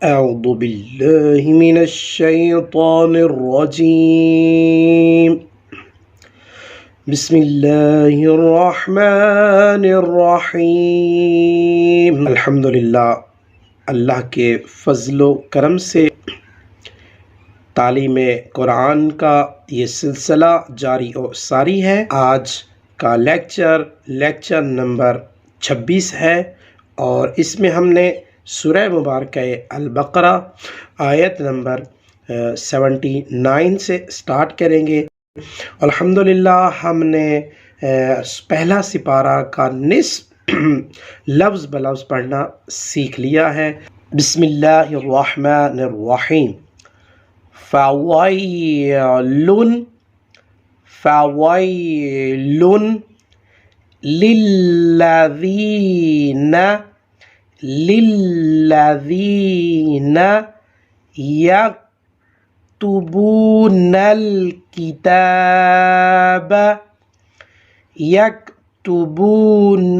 اعوذ باللہ من الشیطان الرجیم بسم اللہ الرحمن الرحیم۔ الحمدللہ، اللہ کے فضل و کرم سے تعلیم قرآن کا یہ سلسلہ جاری و ساری ہے۔ آج کا لیکچر نمبر 26 ہے اور اس میں ہم نے سورہ مبارکہ البقرہ آیت نمبر 79 سے سٹارٹ کریں گے۔ الحمدللہ ہم نے پہلا سپارہ کا نصف لفظ بلفظ پڑھنا سیکھ لیا ہے۔ بسم اللہ الرحمن الرحیم۔ فویل للذین یکتبون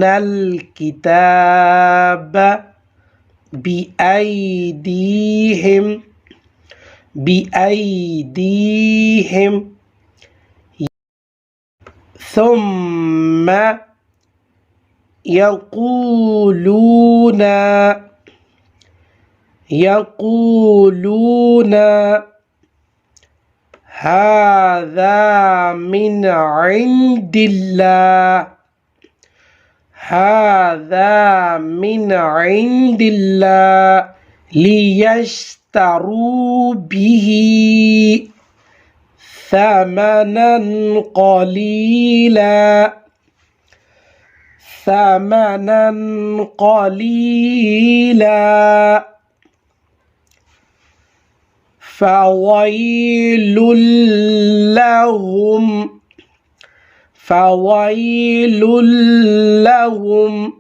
الکتاب بأیدیہم ثم یقولون هذا من عند الله لیشتروا به ثمنا قلیلا فویل لهم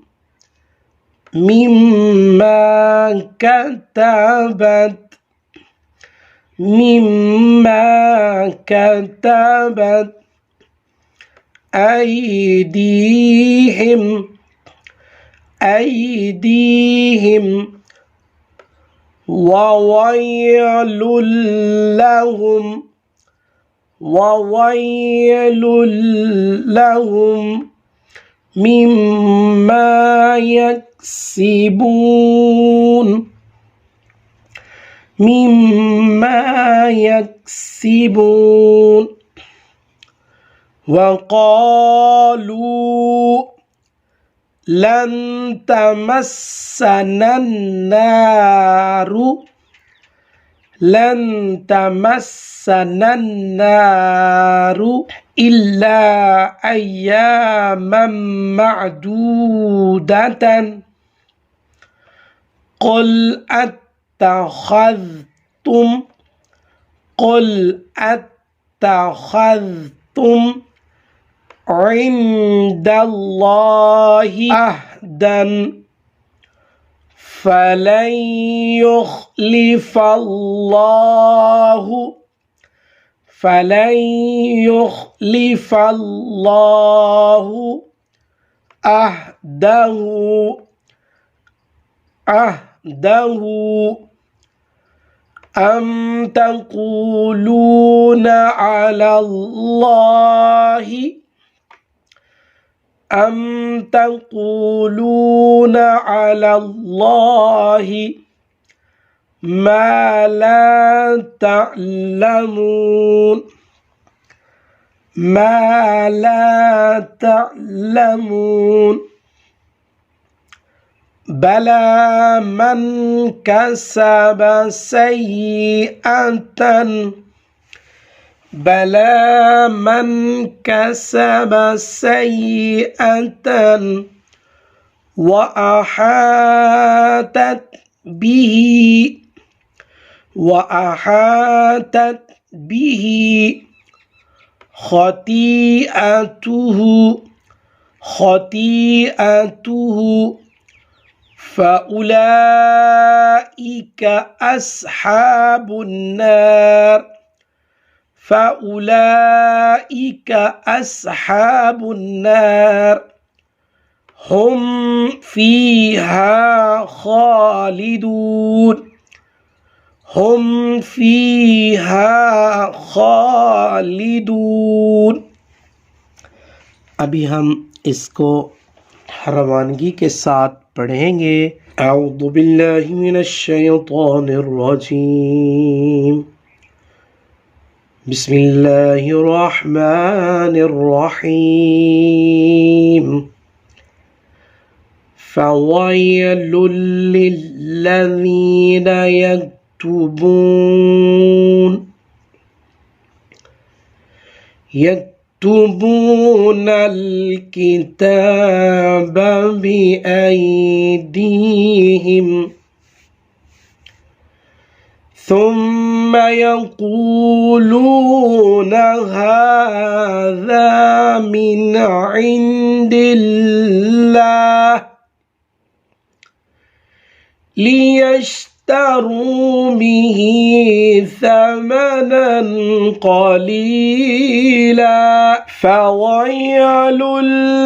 مما كتبت أيديهم وويل لهم مما يكسبون وقالوا لن تمسنا النار إلا أياما معدودة قل أتخذتم عند الله عهدا فلن يخلف الله عهده أم تقولون على الله ما لا تعلمون بلى من كسب سيئة وأحاطت به خطيئته فأولئك أصحاب النار هم فيها خالدون هم فيها خالدون۔ ابھی ہم اس کو روانگی کے ساتھ پڑھیں گے۔ اعوذ باللہ من الشیطان الرجیم، بسم اللہ الرحمن الرحیم۔ فویل للذین یکتبون الکتاب بأیدیہم ثم يقولون هذا من عند الله ليشتروا به ثمنا قليلا فويل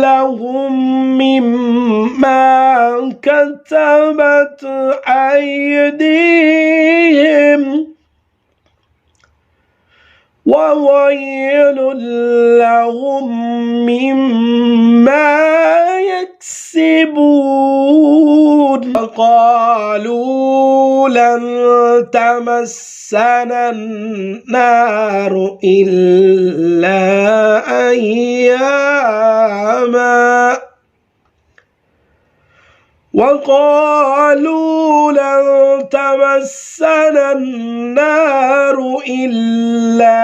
لهم مما كتبت أيديهم وويل لهم مما يكسبون وقالوا لن تمسنا النار إلا أياما وقالوا لن تمسنا النار إلا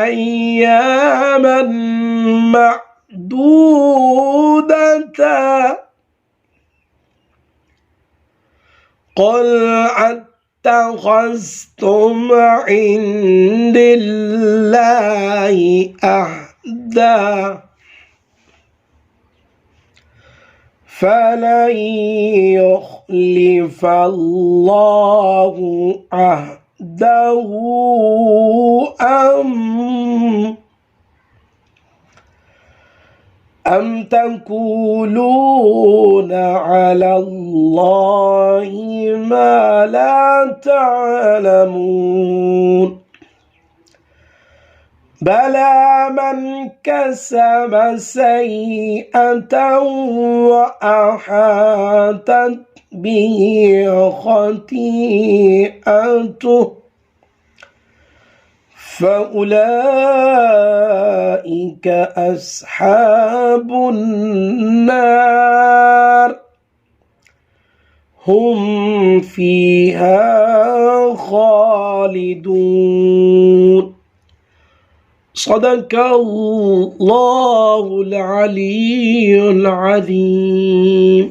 أياما معدودة قل اتخذتم عند الله عهدا فلن يخلف الله عهده أم تقولون على الله ما لا تعلمون بلى من كسب سيئة وأحاطت به خطيئته فأولئك أصحاب النار هم فيها خالدون۔ صدق اللہ العلی العظیم۔